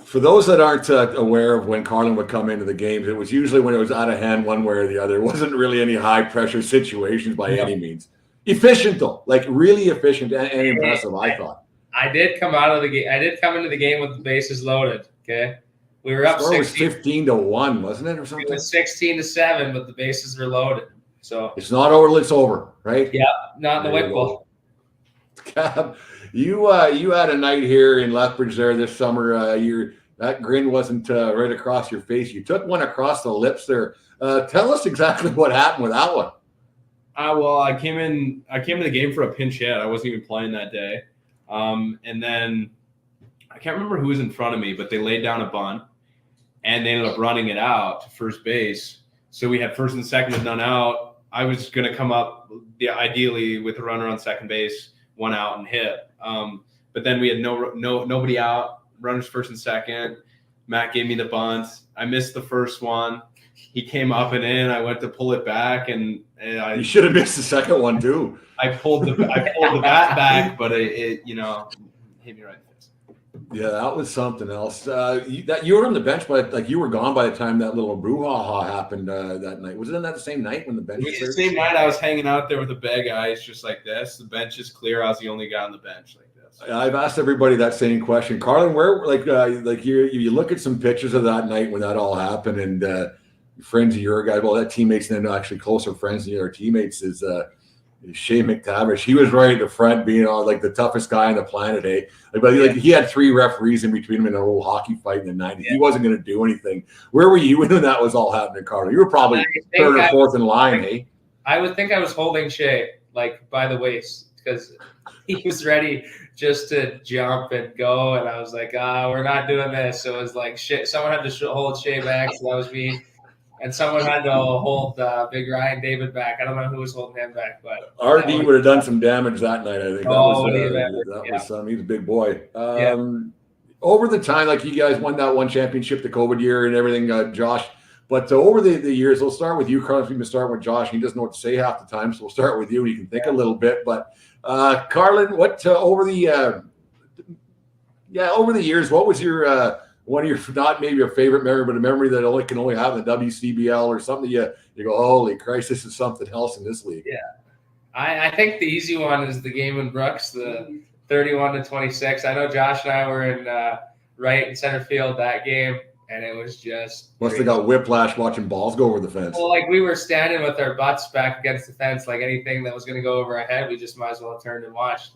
For those that aren't aware of when Carlin would come into the games, it was usually when it was out of hand one way or the other. It wasn't really any high-pressure situations by any means. Efficient, though. Like, really efficient and impressive, I thought. I did come into the game with the bases loaded, okay? We were up 16. Was 15-1, wasn't it, or something? It was 16-7, but the bases were loaded. So it's not over, it's over, right? Yeah, not in the Whitwell. Cab, you had a night here in Lethbridge there this summer. That grin wasn't right across your face. You took one across the lips there. Tell us exactly what happened with that one. Well, I came in the game for a pinch hit. I wasn't even playing that day. And then I can't remember who was in front of me, but they laid down a bunt and they ended up running it out to first base. So we had first and second with none out. I was going to come up ideally with a runner on second base, 1 out and hit. But then we had nobody out, runners first and second. Matt gave me the bunt. I missed the first one. He came up and in. I went to pull it back, and you should have missed the second one too. I pulled the bat back, but it hit me right in the face. Yeah, that was something else. You were on the bench, but you were gone by the time that little brouhaha happened that night. Was it that same night when the bench? The same night I was hanging out there with a bag of ice, just like this. The bench is clear. I was the only guy on the bench like this. I've asked everybody that same question, Carlin. Where you look at some pictures of that night when that all happened, and friends of your guys, well, that teammates and then actually closer friends than your teammates is Shea McTavish. He was right at the front, being the toughest guy on the planet, eh? He had 3 referees in between him in a whole hockey fight in the 90s. Yeah. He wasn't going to do anything. Where were you when that was all happening, Carl? You were probably third or fourth in line, eh? I would think I was holding Shea by the waist because he was ready just to jump and go, and I was like, we're not doing this. So it was like someone had to hold Shea back, so that was me. And someone had to hold Big Ryan David back. I don't know who was holding him back, but RD would have done some damage that night. I think that was some. He's a big boy. Over the time, you guys won that one championship the COVID year and everything, Josh. But over the years, we'll start with you, Carl. We've been starting with Josh. He doesn't know what to say half the time, so we'll start with you. You can think a little bit. But Carlin, what over the years, what was your one of your, not maybe a favorite memory, but a memory that can only have in the WCBL or something you go, holy Christ, this is something else in this league? Yeah. I think the easy one is the game in Brooks, the 31-26. I know Josh and I were in right in center field that game, and it was just must have got whiplash watching balls go over the fence. Well, we were standing with our butts back against the fence, anything that was going to go over our head, we just might as well have turned and watched.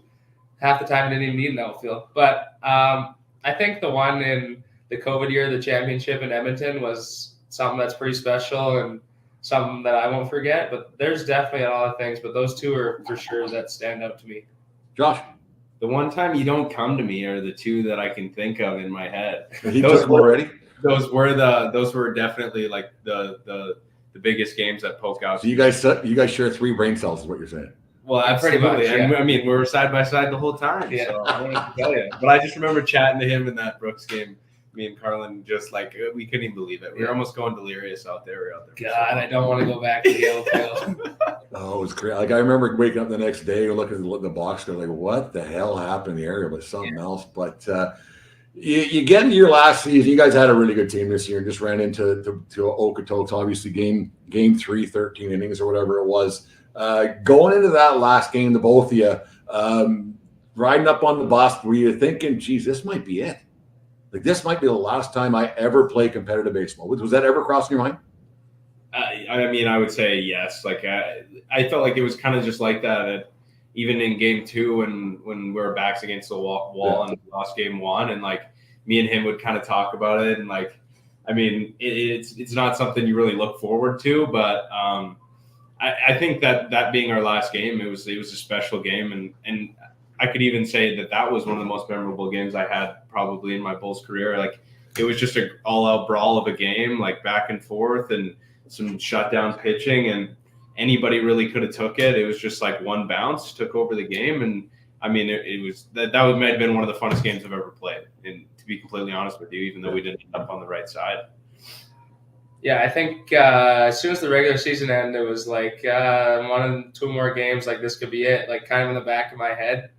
Half the time, I didn't even need an outfield. But I think the one in the COVID year, the championship in Edmonton, was something that's pretty special and something that I won't forget. But there's definitely a lot of things, but those two are for sure that stand out to me. Josh? The one time you don't come to me are the two that I can think of in my head. He took them already? Those were definitely the biggest games that poke out. So you guys share 3 brain cells is what you're saying? Well, absolutely. Much, yeah. I mean, we were side by side the whole time. Yeah. So I don't know what to tell you. But I just remember chatting to him in that Brooks game. Me and Carlin just we couldn't even believe it. We were almost going delirious out there. God, I don't want to go back to the outfield. Oh, it was great. I remember waking up the next day looking at the box score, what the hell happened in the area? But something else. But you get into your last season. You guys had a really good team this year and just ran into Okotoks, obviously game 3, 13 innings or whatever it was. Going into that last game, the both of you, riding up on the bus, were you thinking, geez, this might be it? This might be the last time I ever play competitive baseball. Was that ever crossing your mind? I mean, I would say yes. I felt like it was kind of just like that even in game 2 when we were backs against the wall and lost game 1, and me and him would kind of talk about it, and I mean, it's not something you really look forward to, but I think that being our last game, it was a special game, and I could even say that was one of the most memorable games I had probably in my Bulls career. Like, it was just an all-out brawl of a game, like back and forth, and some shutdown pitching, and anybody really could have took it. It was just like one bounce took over the game, and I mean, it was that might have been one of the funnest games I've ever played. And to be completely honest with you, even though we didn't end up on the right side. Yeah, I think as soon as the regular season ended, it was like 1 and 2 more games. Like, this could be it. Like, kind of in the back of my head.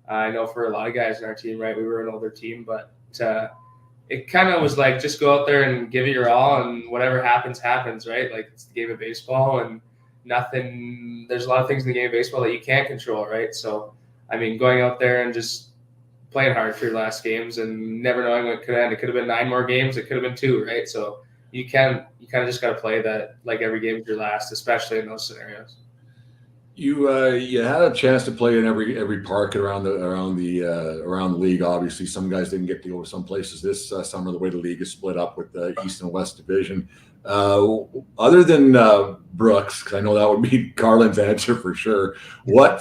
I know for a lot of guys in our team, right? We were an older team, but it kind of was like, just go out there and give it your all, and whatever happens, happens, right? Like, it's the game of baseball, and there's a lot of things in the game of baseball that you can't control, right? So, I mean, going out there and just playing hard for your last games and never knowing what could end. It could have been 9 more games. It could have been 2, right? So you kind of just got to play that like every game is your last, especially in those scenarios. You had a chance to play in every park around the league. Obviously, some guys didn't get to go to some places this summer. The way the league is split up with the East and West Division. Other than Brooks, because I know that would be Carlin's answer for sure. What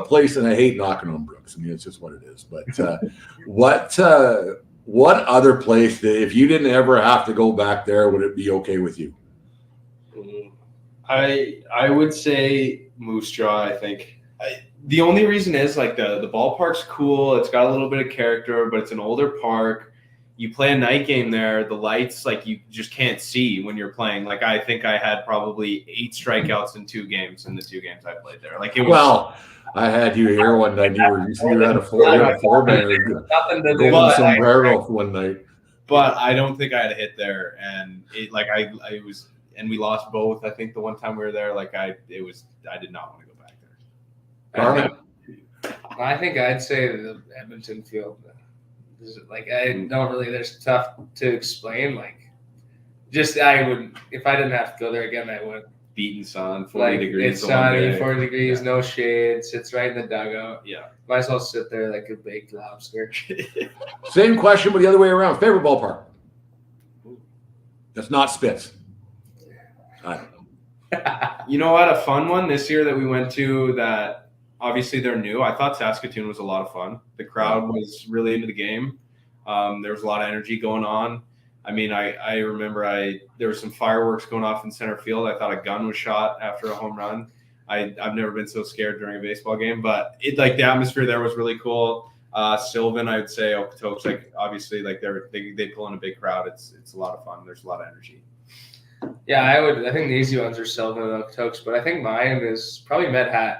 place? And I hate knocking on Brooks. I mean, it's just what it is. But what other place that if you didn't ever have to go back there, would it be okay with you? I would say Moose Jaw. I think the only reason is like the ballpark's cool. It's got a little bit of character, but it's an older park. You play a night game there, the lights, like, you just can't see when you're playing. Like, I think I had probably 8 strikeouts in 2 games in the 2 games I played there. Like, it was. Well, I had you here one night. You had a 4-banger golden sombrero one night. But I don't think I had a hit there, and and we lost both. I think the one time we were there, like, I did not want to go back there. I think I'd say the Edmonton field. Like, I don't really. There's tough to explain. Like, just I would if I didn't have to go there again, I would. Beaten sun, 40 degrees. It's sunny, 40 degrees, no shade. Sits right in the dugout. Yeah, might as well sit there like a baked lobster. Same question, but the other way around. Favorite ballpark? That's not Spitz. I don't know. You know what? A fun one this year that we went to that. Obviously, they're new. I thought Saskatoon was a lot of fun. The crowd was really into the game. There was a lot of energy going on. I mean, I remember there was some fireworks going off in center field. I thought a gun was shot after a home run. I've never been so scared during a baseball game, but the atmosphere there was really cool. Sylvan, I would say, Okotoks, like, obviously, like, they pull in a big crowd. It's a lot of fun. There's a lot of energy. Yeah, I think the easy ones are Sylvan and Okotoks, but I think mine is probably Medhat.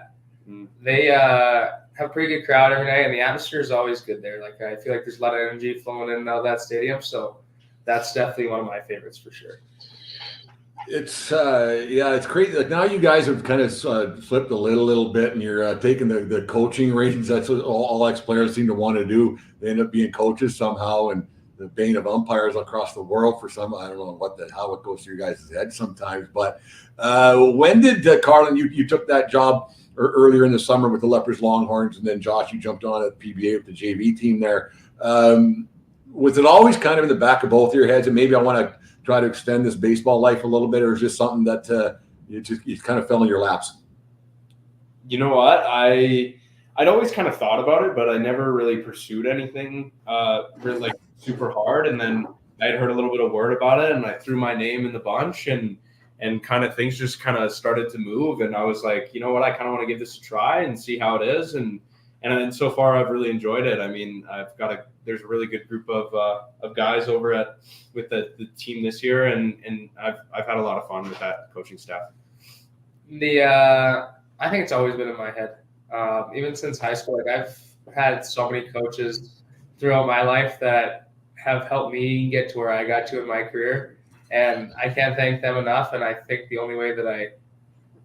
They have a pretty good crowd every night, and the atmosphere is always good there. Like, I feel like there's a lot of energy flowing in and out of that stadium, so that's definitely one of my favorites for sure. It's it's crazy. Like, now you guys have kind of flipped a little bit, and you're taking the coaching reins. That's what all ex-players seem to want to do. They end up being coaches somehow, and the bane of umpires across the world for some. I don't know how it goes through your guys' head sometimes. But when did Carlin? You took that job earlier in the summer with the Lethbridge Longhorns, and then Josh, you jumped on at PBA with the JV team there. Was it always kind of in the back of both of your heads, and maybe I want to try to extend this baseball life a little bit, or is this something that you kind of fell in your laps? You know what? I'd always kind of thought about it, but I never really pursued anything really, like, super hard. And then I'd heard a little bit of word about it, and I threw my name in the bunch, and kind of things just kind of started to move. And I was like, you know what? I kind of want to give this a try and see how it is. And so far, I've really enjoyed it. I mean, there's a really good group of guys over with the team this year, and I've had a lot of fun with that coaching staff. I think it's always been in my head, even since high school. Like, I've had so many coaches throughout my life that have helped me get to where I got to in my career, and I can't thank them enough. And I think the only way that I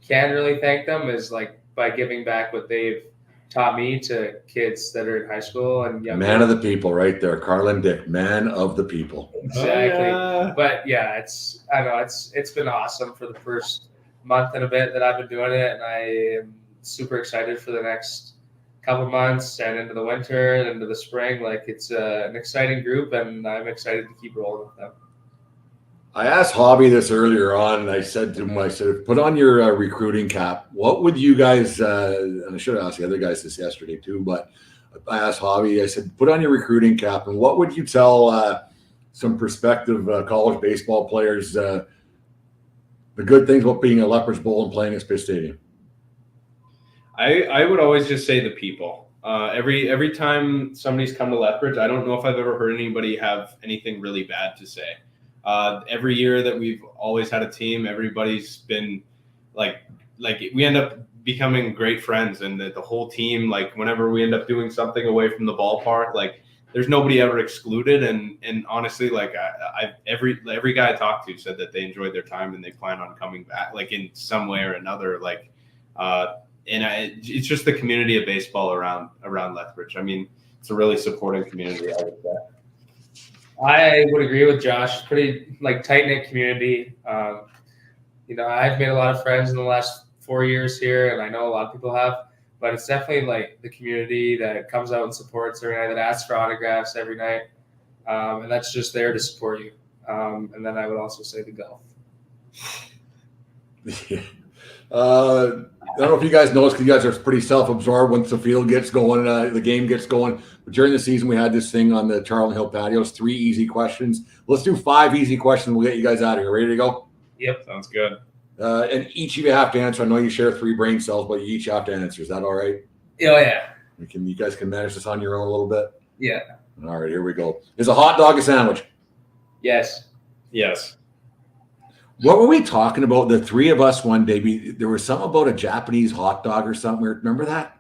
can really thank them is like by giving back what they've taught me to kids that are in high school and young. Man of the people, right there, Carlin Dick, man of the people. Exactly. But yeah, it's been awesome for the first month and a bit that I've been doing it, and I am super excited for the next couple months and into the winter and into the spring. Like, it's an exciting group, and I'm excited to keep rolling with them. I asked Hobby this earlier on, and I said to him, I said, put on your recruiting cap. What would you guys, and I should have asked the other guys this yesterday too, but I asked Hobby, I said, put on your recruiting cap, and what would you tell some prospective college baseball players the good things about being a Lethbridge Bull and playing at Spitz Stadium? I would always just say the people. Every time somebody's come to Lethbridge, I don't know if I've ever heard anybody have anything really bad to say. Every year that we've always had a team, everybody's been like we end up becoming great friends, and the whole team, like whenever we end up doing something away from the ballpark, like there's nobody ever excluded. And honestly, like every guy I talked to said that they enjoyed their time and they plan on coming back, like in some way or another. Like, it's just the community of baseball around Lethbridge. I mean, it's a really supporting community, I would say. I would agree with Josh. Pretty like tight knit community. I've made a lot of friends in the last 4 years here, and I know a lot of people have. But it's definitely like the community that comes out and supports every night, that asks for autographs every night, and that's just there to support you. And then I would also say the golf. I don't know if you guys noticed, because you guys are pretty self-absorbed once the field gets going, the game gets going. But during the season, we had this thing on the Charlton Hill patios, 3 easy questions. Let's do 5 easy questions. We'll get you guys out of here. Ready to go? Yep, sounds good. And each of you have to answer. I know you share 3 brain cells, but you each have to answer. Is that all right? Oh, yeah. You guys can manage this on your own a little bit? Yeah. All right, here we go. Is a hot dog a sandwich? Yes. Yes. What were we talking about? The 3 of us one day. There was something about a Japanese hot dog or something. Remember that?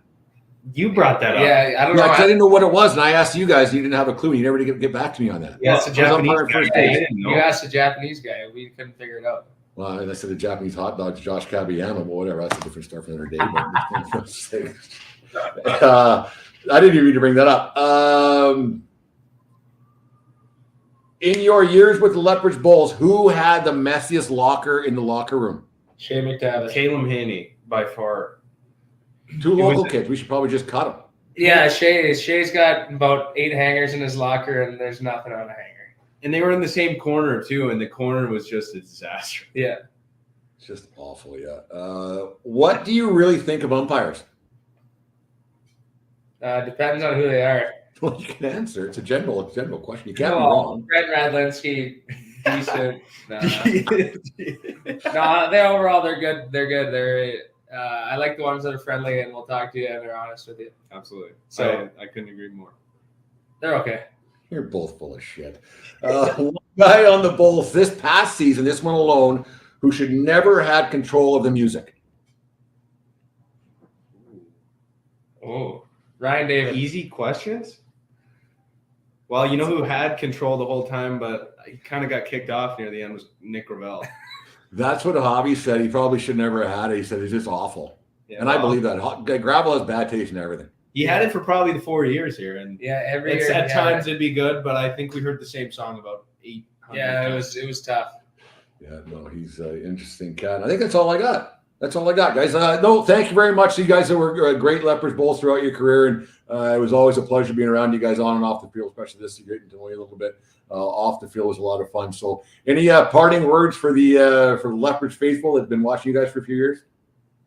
You brought that up. Yeah, I don't know. I didn't know what it was, and I asked you guys. You didn't have a clue. You never did get back to me on that. Yeah, it's a Japanese guy. You asked a Japanese guy. We couldn't figure it out. Well, and I said a Japanese hot dog to Josh Kabiyama, but whatever. That's a different story for another day. I didn't even need to bring that up. In your years with the Lethbridge Bulls, who had the messiest locker in the locker room? Shea McTavish. Caleb Haney, by far. 2 local kids. We should probably just cut them. Yeah, Shea's got about 8 hangers in his locker, and there's nothing on a hanger. And they were in the same corner, too, and the corner was just a disaster. Yeah. It's just awful, yeah. What do you really think of umpires? Depends on who they are. Well, you can answer. It's a general question. You can't be wrong. Brett Radlinski, decent. No, they overall they're good. They're good. I like the ones that are friendly and will talk to you and they're honest with you. Absolutely. So I couldn't agree more. They're okay. You're both full of shit. One guy on the Bulls this past season, this one alone, who should never had control of the music. Oh, Ryan David. Easy questions? Well, you know who had control the whole time, but he kind of got kicked off near the end was Nick Gravel. That's what Hobby said. He probably should never have had it. He said it's just awful. Yeah, and I believe that. Gravel has bad taste in everything. He had it for probably the 4 years here. And yeah, every year. At times it'd be good, but I think we heard the same song about 800 times. It was tough. Yeah, no, he's an interesting cat. I think that's all I got. That's all I got, guys. No, thank you very much. You guys were great Lethbridge Bulls throughout your career, and it was always a pleasure being around you guys on and off the field, especially this to get to know you a little bit. Off the field was a lot of fun. So, any parting words for the Lethbridge faithful that've been watching you guys for a few years?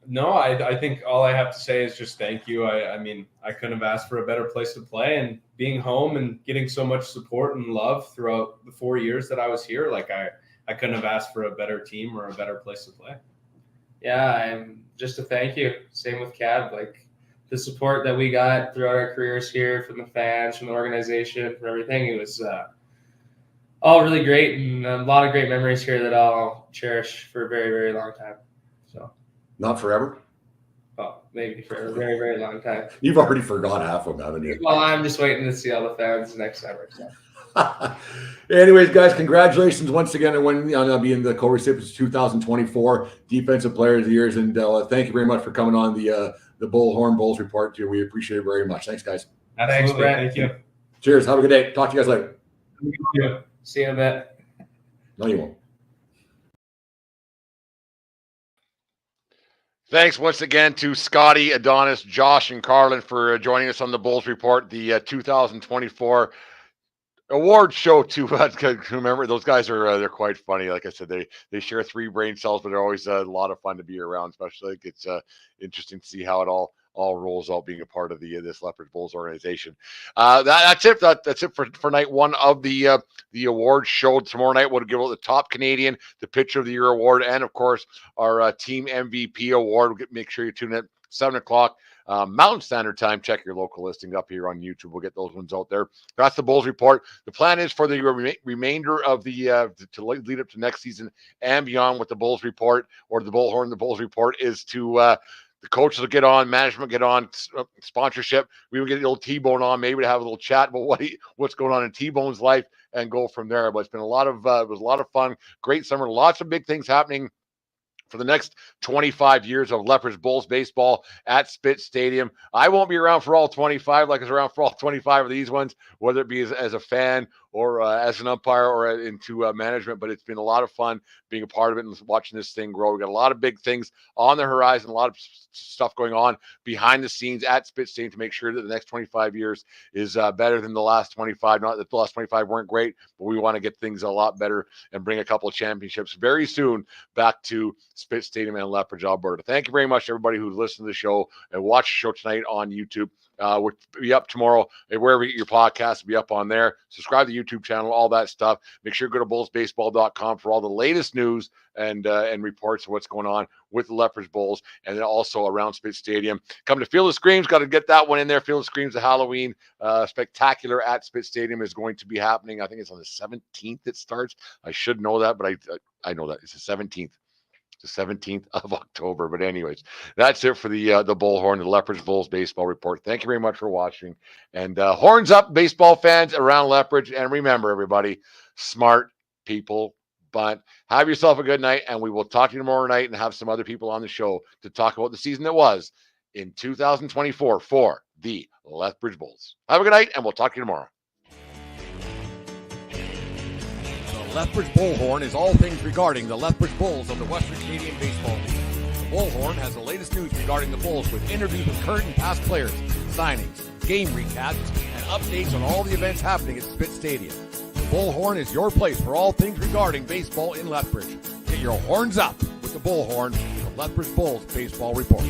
No, I think all I have to say is just thank you. I mean, I couldn't have asked for a better place to play, and being home and getting so much support and love throughout the 4 years that I was here, like I couldn't have asked for a better team or a better place to play. Yeah, and just to thank you. Same with Cab. Like the support that we got throughout our careers here from the fans, from the organization, from everything. It was all really great, and a lot of great memories here that I'll cherish for a very, very long time. So, not forever. Well, maybe for a very, very long time. You've already forgot half of them, haven't you? Well, I'm just waiting to see all the fans next summer. So. Anyways, guys, congratulations once again on winning on being the co-recipients 2024 Defensive Player of the Year. And thank you very much for coming on the Bullhorn Bulls Report too. We appreciate it very much. Thanks, guys. Thanks, Brett. Thank you. Cheers. Have a good day. Talk to you guys later. See you in a bit. No, you won't. Thanks once again to Scotty, Adonis, Josh, and Carlin for joining us on the Bulls Report, the 2024 award show too. Remember, those guys are they're quite funny. Like I said, they share 3 brain cells, but they're always a lot of fun to be around. Especially like it's interesting to see how it all rolls out being a part of this Lethbridge Bulls organization. That's it. That's it for night 1 of the awards show. Tomorrow night we'll give out the top Canadian, the Pitcher of the Year award, and of course our team MVP award. Make sure you tune in at 7:00. Mountain Standard Time. Check your local listing up here on YouTube. We'll get those ones out there. That's the Bulls report. The plan is for the remainder of the to lead up to next season and beyond with the Bulls report or the Bullhorn. The Bulls report is to the coaches will get on, management get on, sponsorship. We will get the old T-Bone on, maybe to have a little chat about what's going on in T-Bone's life and go from there. But it's been a lot of it was a lot of fun. Great summer. Lots of big things happening for the next 25 years of Lethbridge Bulls baseball at Spitz Stadium. I won't be around for all 25 like I was around for all 25 of these ones, whether it be as a fan or as an umpire or into management, but it's been a lot of fun being a part of it and watching this thing grow. We got a lot of big things on the horizon, a lot of stuff going on behind the scenes at Spitz Stadium to make sure that the next 25 years is better than the last 25. Not that the last 25 weren't great, but we want to get things a lot better and bring a couple of championships very soon back to Spitz Stadium and Lethbridge, Alberta. Thank you very much, everybody who's listened to the show and watched the show tonight on YouTube. We'll be up tomorrow. Wherever you get your podcast will be up on there. Subscribe to the YouTube channel, all that stuff. Make sure you go to bullsbaseball.com for all the latest news and reports of what's going on with the Lethbridge Bulls and then also around Spitz Stadium. Come to Field of Screams. Got to get that one in there. Field of Screams, the Halloween spectacular at Spitz Stadium is going to be happening. I think it's on the 17th it starts. I should know that, but I know that. It's the 17th. The 17th of October. But anyways, that's it for the Bullhorn, the Lethbridge Bulls baseball report. Thank you very much for watching. And horns up, baseball fans around Lethbridge. And remember, everybody, smart people bunt. Have yourself a good night, and we will talk to you tomorrow night and have some other people on the show to talk about the season that was in 2024 for the Lethbridge Bulls. Have a good night, and we'll talk to you tomorrow. Lethbridge Bullhorn is all things regarding the Lethbridge Bulls of the Western Canadian Baseball League. The Bullhorn has the latest news regarding the Bulls with interviews with current and past players, signings, game recaps, and updates on all the events happening at Spitz Stadium. The Bullhorn is your place for all things regarding baseball in Lethbridge. Get your horns up with the Bullhorn, the Lethbridge Bulls baseball report.